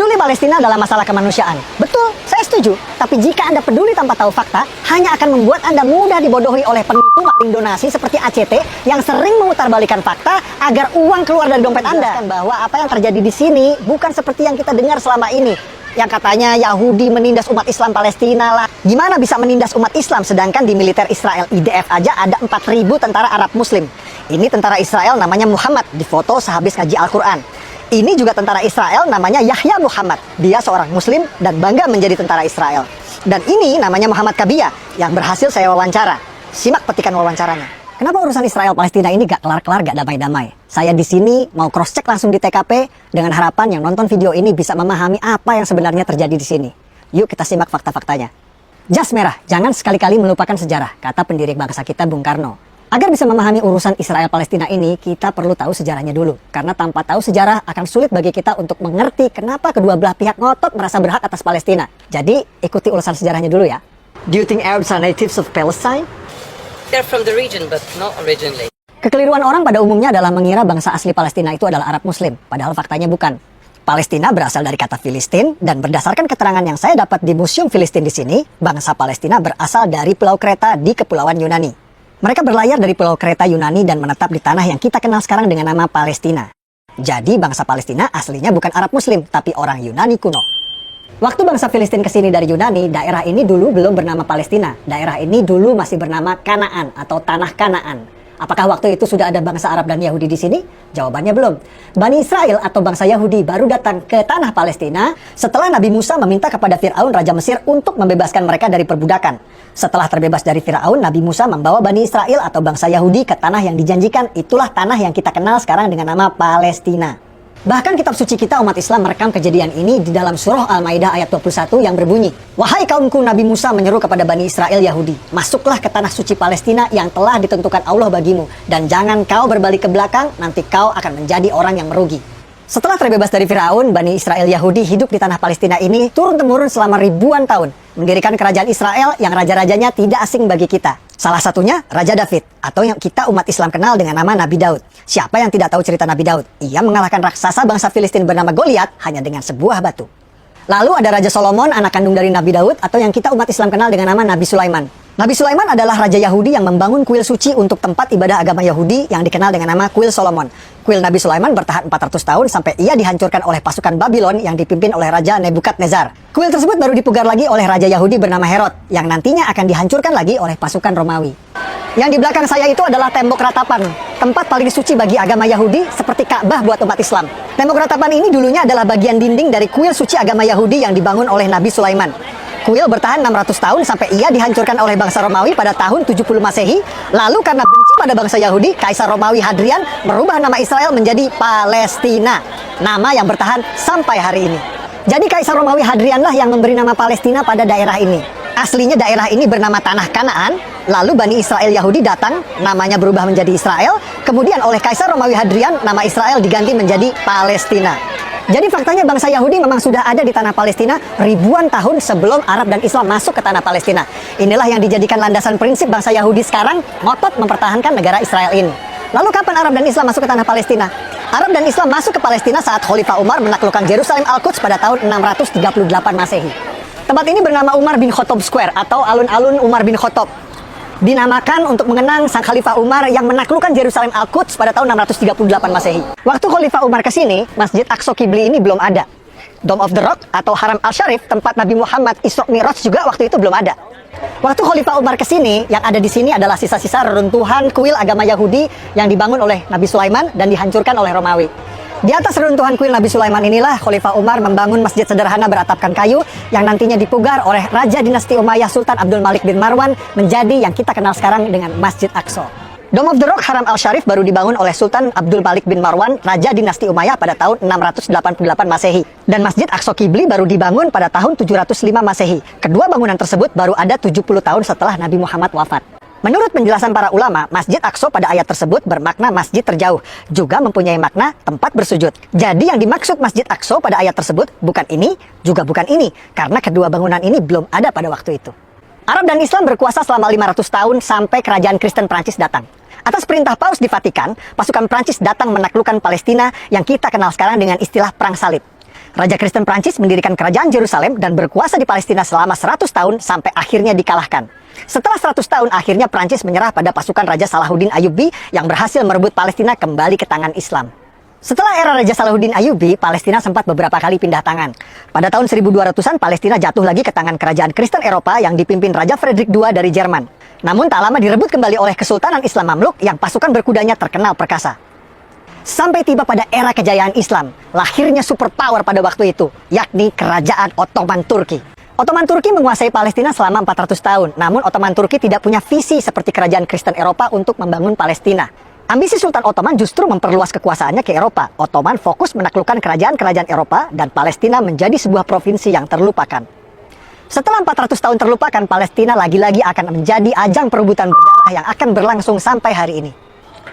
Peduli Palestina adalah masalah kemanusiaan. Betul, saya setuju. Tapi jika Anda peduli tanpa tahu fakta, hanya akan membuat Anda mudah dibodohi oleh penipu maling donasi seperti ACT yang sering memutarbalikkan fakta agar uang keluar dari dompet Anda. Bahwa apa yang terjadi di sini bukan seperti yang kita dengar selama ini. Yang katanya Yahudi menindas umat Islam Palestina lah. Gimana bisa menindas umat Islam sedangkan di militer Israel IDF aja ada 4.000 tentara Arab Muslim. Ini tentara Israel namanya Muhammad, difoto sehabis ngaji Al-Quran. Ini juga tentara Israel namanya Yahya Muhammad. Dia seorang Muslim dan bangga menjadi tentara Israel. Dan ini namanya Muhammad Kabia yang berhasil saya wawancara. Simak petikan wawancaranya. Kenapa urusan Israel Palestina ini gak kelar-kelar, gak damai-damai? Saya di sini mau cross check langsung di TKP dengan harapan yang nonton video ini bisa memahami apa yang sebenarnya terjadi di sini. Yuk kita simak fakta-faktanya. Jas merah, jangan sekali-kali melupakan sejarah, kata pendiri bangsa kita Bung Karno. Agar bisa memahami urusan Israel Palestina ini, kita perlu tahu sejarahnya dulu. Karena tanpa tahu sejarah akan sulit bagi kita untuk mengerti kenapa kedua belah pihak ngotot merasa berhak atas Palestina. Jadi ikuti urusan sejarahnya dulu ya. Do you think Arabs are natives of Palestine? They're from the region, but not originally. Kekeliruan orang pada umumnya adalah mengira bangsa asli Palestina itu adalah Arab Muslim, padahal faktanya bukan. Palestina berasal dari kata Filistin, dan berdasarkan keterangan yang saya dapat di Museum Filistin di sini, bangsa Palestina berasal dari Pulau Kreta di Kepulauan Yunani. Mereka berlayar dari Pulau Kreta Yunani dan menetap di tanah yang kita kenal sekarang dengan nama Palestina. Jadi bangsa Palestina aslinya bukan Arab Muslim, tapi orang Yunani kuno. Waktu bangsa Filistin kesini dari Yunani, daerah ini dulu belum bernama Palestina. Daerah ini dulu masih bernama Kanaan atau Tanah Kanaan. Apakah waktu itu sudah ada bangsa Arab dan Yahudi di sini? Jawabannya belum. Bani Israel atau bangsa Yahudi baru datang ke tanah Palestina setelah Nabi Musa meminta kepada Fir'aun Raja Mesir untuk membebaskan mereka dari perbudakan. Setelah terbebas dari Fir'aun, Nabi Musa membawa Bani Israel atau bangsa Yahudi ke tanah yang dijanjikan. Itulah tanah yang kita kenal sekarang dengan nama Palestina. Bahkan kitab suci kita umat Islam merekam kejadian ini di dalam surah Al-Maidah ayat 21 yang berbunyi, "Wahai kaumku, Nabi Musa menyeru kepada Bani Israel Yahudi, masuklah ke tanah suci Palestina yang telah ditentukan Allah bagimu, dan jangan kau berbalik ke belakang, nanti kau akan menjadi orang yang merugi." Setelah terbebas dari Firaun, Bani Israel Yahudi hidup di tanah Palestina ini turun-temurun selama ribuan tahun, mendirikan kerajaan Israel yang raja-rajanya tidak asing bagi kita. Salah satunya Raja David, atau yang kita umat Islam kenal dengan nama Nabi Daud. Siapa yang tidak tahu cerita Nabi Daud? Ia mengalahkan raksasa bangsa Filistin bernama Goliat hanya dengan sebuah batu. Lalu ada Raja Solomon, anak kandung dari Nabi Daud, atau yang kita umat Islam kenal dengan nama Nabi Sulaiman. Nabi Sulaiman adalah raja Yahudi yang membangun kuil suci untuk tempat ibadah agama Yahudi yang dikenal dengan nama Kuil Solomon. Kuil Nabi Sulaiman bertahan 400 tahun sampai ia dihancurkan oleh pasukan Babylon yang dipimpin oleh Raja Nebukadnezar. Kuil tersebut baru dipugar lagi oleh raja Yahudi bernama Herod yang nantinya akan dihancurkan lagi oleh pasukan Romawi. Yang di belakang saya itu adalah tembok ratapan, tempat paling suci bagi agama Yahudi seperti Ka'bah buat umat Islam. Tembok ratapan ini dulunya adalah bagian dinding dari kuil suci agama Yahudi yang dibangun oleh Nabi Sulaiman. Kuil bertahan 600 tahun sampai ia dihancurkan oleh bangsa Romawi pada tahun 70 Masehi. Lalu karena benci pada bangsa Yahudi, Kaisar Romawi Hadrian merubah nama Israel menjadi Palestina. Nama yang bertahan sampai hari ini. Jadi Kaisar Romawi Hadrian lah yang memberi nama Palestina pada daerah ini. Aslinya daerah ini bernama Tanah Kanaan, lalu Bani Israel Yahudi datang, namanya berubah menjadi Israel, kemudian oleh Kaisar Romawi Hadrian, nama Israel diganti menjadi Palestina. Jadi faktanya bangsa Yahudi memang sudah ada di tanah Palestina ribuan tahun sebelum Arab dan Islam masuk ke tanah Palestina. Inilah yang dijadikan landasan prinsip bangsa Yahudi sekarang ngotot mempertahankan negara Israel ini. Lalu kapan Arab dan Islam masuk ke tanah Palestina? Arab dan Islam masuk ke Palestina saat Khalifah Umar menaklukkan Yerusalem Al-Quds pada tahun 638 Masehi. Tempat ini bernama Umar bin Khattab Square atau alun-alun Umar bin Khattab. Dinamakan untuk mengenang sang Khalifah Umar yang menaklukkan Yerusalem Al-Quds pada tahun 638 Masehi. Waktu Khalifah Umar ke sini, Masjid Aqsa Qibli ini belum ada. Dome of the Rock atau Haram Al-Sharif, tempat Nabi Muhammad Isra Mi'raj juga waktu itu belum ada. Waktu Khalifah Umar ke sini, yang ada di sini adalah sisa-sisa reruntuhan kuil agama Yahudi yang dibangun oleh Nabi Sulaiman dan dihancurkan oleh Romawi. Di atas reruntuhan kuil Nabi Sulaiman inilah Khalifah Umar membangun masjid sederhana beratapkan kayu yang nantinya dipugar oleh Raja Dinasti Umayyah Sultan Abdul Malik bin Marwan menjadi yang kita kenal sekarang dengan Masjid Aqsa. Dome of the Rock Haram Al-Sharif baru dibangun oleh Sultan Abdul Malik bin Marwan, Raja Dinasti Umayyah pada tahun 688 Masehi. Dan Masjid Aqsa Qibli baru dibangun pada tahun 705 Masehi. Kedua bangunan tersebut baru ada 70 tahun setelah Nabi Muhammad wafat. Menurut penjelasan para ulama, Masjid Aqsa pada ayat tersebut bermakna masjid terjauh, juga mempunyai makna tempat bersujud. Jadi yang dimaksud Masjid Aqsa pada ayat tersebut bukan ini, juga bukan ini, karena kedua bangunan ini belum ada pada waktu itu. Arab dan Islam berkuasa selama 500 tahun sampai kerajaan Kristen Prancis datang. Atas perintah Paus di Vatikan, pasukan Prancis datang menaklukkan Palestina yang kita kenal sekarang dengan istilah Perang Salib. Raja Kristen Prancis mendirikan kerajaan Yerusalem dan berkuasa di Palestina selama 100 tahun sampai akhirnya dikalahkan. Setelah 100 tahun, akhirnya Prancis menyerah pada pasukan Raja Salahuddin Ayyubi yang berhasil merebut Palestina kembali ke tangan Islam. Setelah era Raja Salahuddin Ayyubi, Palestina sempat beberapa kali pindah tangan. Pada tahun 1200-an, Palestina jatuh lagi ke tangan kerajaan Kristen Eropa yang dipimpin Raja Frederick II dari Jerman. Namun tak lama direbut kembali oleh Kesultanan Islam Mamluk yang pasukan berkudanya terkenal perkasa. Sampai tiba pada era kejayaan Islam, lahirnya superpower pada waktu itu, yakni Kerajaan Ottoman Turki. Ottoman Turki menguasai Palestina selama 400 tahun, namun Ottoman Turki tidak punya visi seperti kerajaan Kristen Eropa untuk membangun Palestina. Ambisi Sultan Ottoman justru memperluas kekuasaannya ke Eropa. Ottoman fokus menaklukkan kerajaan-kerajaan Eropa dan Palestina menjadi sebuah provinsi yang terlupakan. Setelah 400 tahun terlupakan, Palestina lagi-lagi akan menjadi ajang perebutan berdarah yang akan berlangsung sampai hari ini.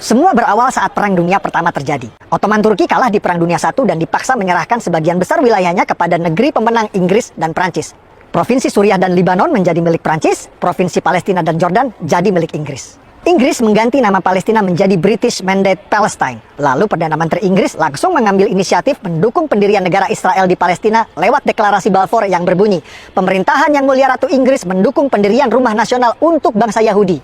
Semua berawal saat Perang Dunia Pertama terjadi. Ottoman Turki kalah di Perang Dunia I dan dipaksa menyerahkan sebagian besar wilayahnya kepada negeri pemenang Inggris dan Prancis. Provinsi Suriah dan Lebanon menjadi milik Prancis, provinsi Palestina dan Jordan jadi milik Inggris. Inggris mengganti nama Palestina menjadi British Mandate Palestine. Lalu Perdana Menteri Inggris langsung mengambil inisiatif mendukung pendirian negara Israel di Palestina lewat deklarasi Balfour yang berbunyi, "Pemerintahan Yang Mulia Ratu Inggris mendukung pendirian rumah nasional untuk bangsa Yahudi."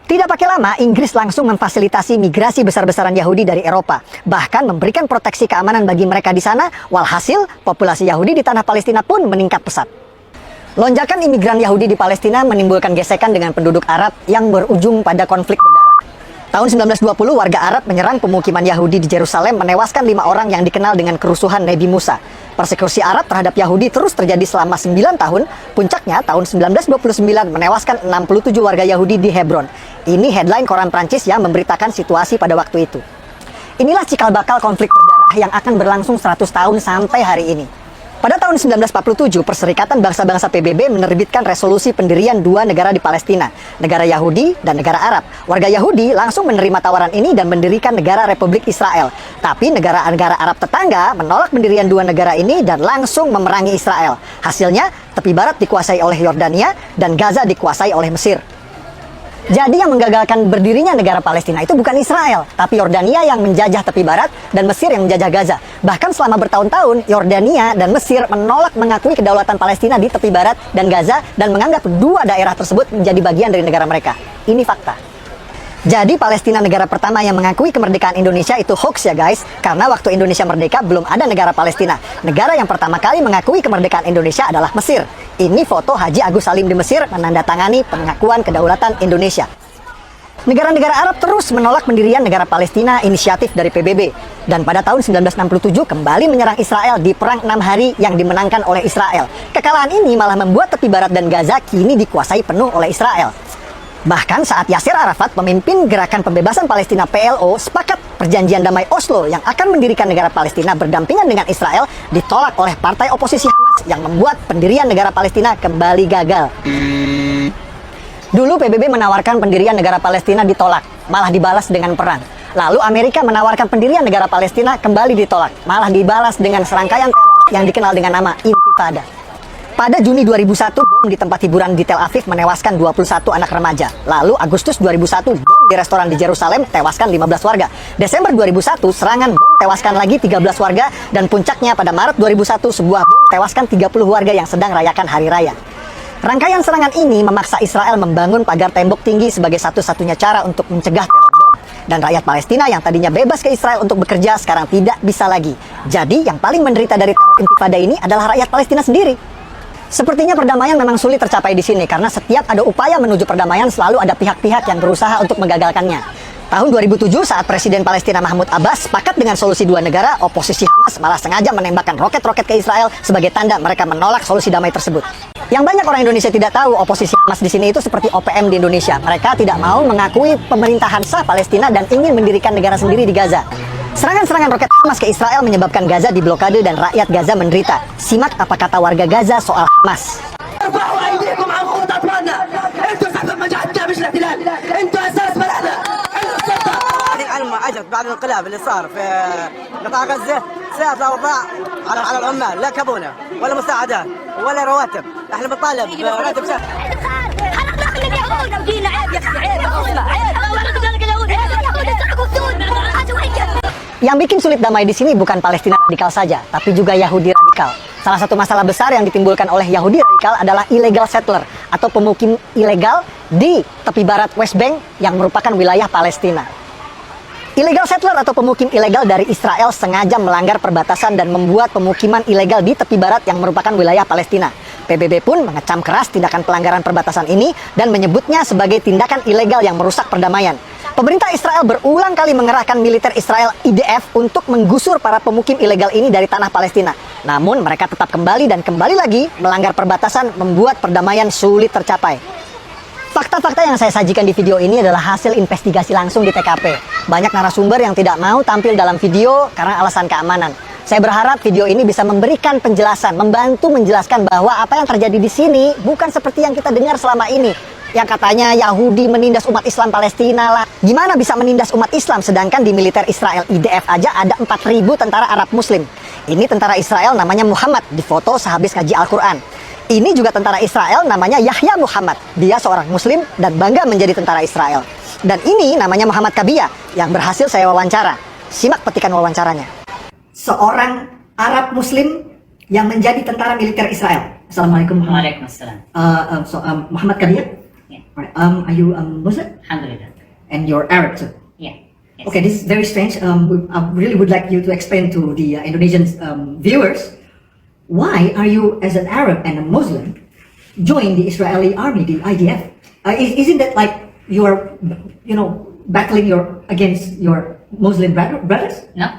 Tidak pakai lama, Inggris langsung memfasilitasi migrasi besar-besaran Yahudi dari Eropa, bahkan memberikan proteksi keamanan bagi mereka di sana, walhasil populasi Yahudi di tanah Palestina pun meningkat pesat. Lonjakan imigran Yahudi di Palestina menimbulkan gesekan dengan penduduk Arab yang berujung pada konflik berdarah. Tahun 1920, warga Arab menyerang pemukiman Yahudi di Yerusalem, menewaskan 5 orang yang dikenal dengan kerusuhan Nabi Musa. Persekusi Arab terhadap Yahudi terus terjadi selama 9 tahun, puncaknya tahun 1929 menewaskan 67 warga Yahudi di Hebron. Ini headline koran Prancis yang memberitakan situasi pada waktu itu. Inilah cikal bakal konflik berdarah yang akan berlangsung 100 tahun sampai hari ini. Pada tahun 1947, Perserikatan Bangsa-Bangsa PBB menerbitkan resolusi pendirian 2 negara di Palestina, negara Yahudi dan negara Arab. Warga Yahudi langsung menerima tawaran ini dan mendirikan negara Republik Israel. Tapi negara-negara Arab tetangga menolak pendirian 2 negara ini dan langsung memerangi Israel. Hasilnya, tepi barat dikuasai oleh Yordania dan Gaza dikuasai oleh Mesir. Jadi yang menggagalkan berdirinya negara Palestina itu bukan Israel, tapi Yordania yang menjajah tepi barat dan Mesir yang menjajah Gaza. Bahkan selama bertahun-tahun, Yordania dan Mesir menolak mengakui kedaulatan Palestina di tepi barat dan Gaza dan menganggap 2 daerah tersebut menjadi bagian dari negara mereka. Ini fakta. Jadi Palestina negara pertama yang mengakui kemerdekaan Indonesia itu hoax ya guys. Karena waktu Indonesia merdeka belum ada negara Palestina. Negara yang pertama kali mengakui kemerdekaan Indonesia adalah Mesir. Ini foto Haji Agus Salim di Mesir menandatangani pengakuan kedaulatan Indonesia. Negara-negara Arab terus menolak pendirian negara Palestina inisiatif dari PBB. Dan pada tahun 1967 kembali menyerang Israel di Perang 6 Hari yang dimenangkan oleh Israel. Kekalahan ini malah membuat tepi barat dan Gaza kini dikuasai penuh oleh Israel. Bahkan saat Yasser Arafat, pemimpin Gerakan Pembebasan Palestina PLO, sepakat perjanjian damai Oslo yang akan mendirikan negara Palestina berdampingan dengan Israel ditolak oleh partai oposisi Hamas yang membuat pendirian negara Palestina kembali gagal. Dulu PBB menawarkan pendirian negara Palestina ditolak, malah dibalas dengan perang. Lalu Amerika menawarkan pendirian negara Palestina kembali ditolak, malah dibalas dengan serangkaian teror yang dikenal dengan nama Intifada. Pada Juni 2001, bom di tempat hiburan di Tel Aviv menewaskan 21 anak remaja. Lalu Agustus 2001, bom di restoran di Yerusalem tewaskan 15 warga. Desember 2001, serangan bom tewaskan lagi 13 warga. Dan puncaknya pada Maret 2001, sebuah bom tewaskan 30 warga yang sedang rayakan Hari Raya. Rangkaian serangan ini memaksa Israel membangun pagar tembok tinggi sebagai satu-satunya cara untuk mencegah teror bom. Dan rakyat Palestina yang tadinya bebas ke Israel untuk bekerja sekarang tidak bisa lagi. Jadi yang paling menderita dari teror intifada ini adalah rakyat Palestina sendiri. Sepertinya perdamaian memang sulit tercapai di sini karena setiap ada upaya menuju perdamaian selalu ada pihak-pihak yang berusaha untuk menggagalkannya. Tahun 2007 saat Presiden Palestina Mahmud Abbas sepakat dengan solusi 2 negara, oposisi Hamas malah sengaja menembakkan roket-roket ke Israel sebagai tanda mereka menolak solusi damai tersebut. Yang banyak orang Indonesia tidak tahu, oposisi Hamas di sini itu seperti OPM di Indonesia. Mereka tidak mau mengakui pemerintahan sah Palestina dan ingin mendirikan negara sendiri di Gaza. Serangan-serangan roket Hamas ke Israel menyebabkan Gaza diblokade dan rakyat Gaza menderita. Simak apa kata warga Gaza soal Hamas. اجت بعد الانقلاب اللي صار في قطاع غزه سيئت الاوضاع على العمال، لا كابونه ولا مساعدات ولا رواتب، احنا بنطالب براتب شهر. خلقنا اليهود وجينا عيب يا اخي عيب عيب والله عيب اليهود يسرقوا السود Yang bikin sulit damai di sini bukan Palestina radikal saja, tapi juga Yahudi radikal. Salah satu masalah besar yang ditimbulkan oleh Yahudi radikal adalah illegal settler atau pemukim ilegal di tepi barat West Bank yang merupakan wilayah Palestina. Illegal settler atau pemukim ilegal dari Israel sengaja melanggar perbatasan dan membuat pemukiman ilegal di tepi barat yang merupakan wilayah Palestina. PBB pun mengecam keras tindakan pelanggaran perbatasan ini dan menyebutnya sebagai tindakan ilegal yang merusak perdamaian. Pemerintah Israel berulang kali mengerahkan militer Israel IDF untuk menggusur para pemukim ilegal ini dari tanah Palestina. Namun mereka tetap kembali dan kembali lagi melanggar perbatasan, membuat perdamaian sulit tercapai. Fakta-fakta yang saya sajikan di video ini adalah hasil investigasi langsung di TKP. Banyak narasumber yang tidak mau tampil dalam video karena alasan keamanan. Saya berharap video ini bisa memberikan penjelasan, membantu menjelaskan bahwa apa yang terjadi di sini bukan seperti yang kita dengar selama ini. Yang katanya Yahudi menindas umat Islam Palestina lah. Gimana bisa menindas umat Islam sedangkan di militer Israel IDF aja ada 4.000 tentara Arab Muslim. Ini tentara Israel namanya Muhammad, difoto sehabis ngaji Al-Quran. Ini juga tentara Israel namanya Yahya Muhammad. Dia seorang Muslim dan bangga menjadi tentara Israel. Dan ini namanya Muhammad Kabiyah yang berhasil saya wawancara. Simak petikan wawancaranya. Seorang Arab Muslim yang menjadi tentara militer Israel. Assalamualaikum. Waalaikumsalam. Muhammad Kabiyah. Yeah. Right. Are you Muslim? Alhamdulillah. And you're Arab too? Yeah. Yes. Okay, this is very strange. I really would like you to explain to the Indonesian viewers, why are you, as an Arab and a Muslim, join the Israeli army, the IDF? Isn't that like you are, battling against your Muslim brothers? No,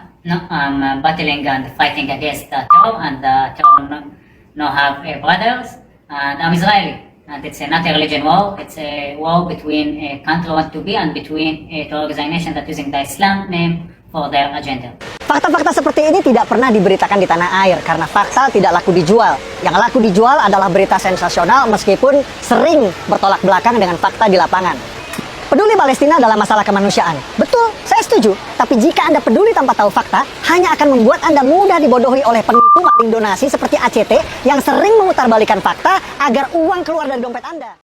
I'm battling and fighting against the terror, and the terror no have brothers, and I'm Israeli. And it's not a religion war, it's a war between a country want to be and between two organizations that using the Islam name for their agenda. Fakta-fakta seperti ini tidak pernah diberitakan di tanah air karena fakta tidak laku dijual. Yang laku dijual adalah berita sensasional meskipun sering bertolak belakang dengan fakta di lapangan. Peduli Palestina dalam masalah kemanusiaan. Betul, saya setuju. Tapi jika Anda peduli tanpa tahu fakta, hanya akan membuat Anda mudah dibodohi oleh penipu maling donasi seperti ACT yang sering memutarbalikkan fakta agar uang keluar dari dompet Anda.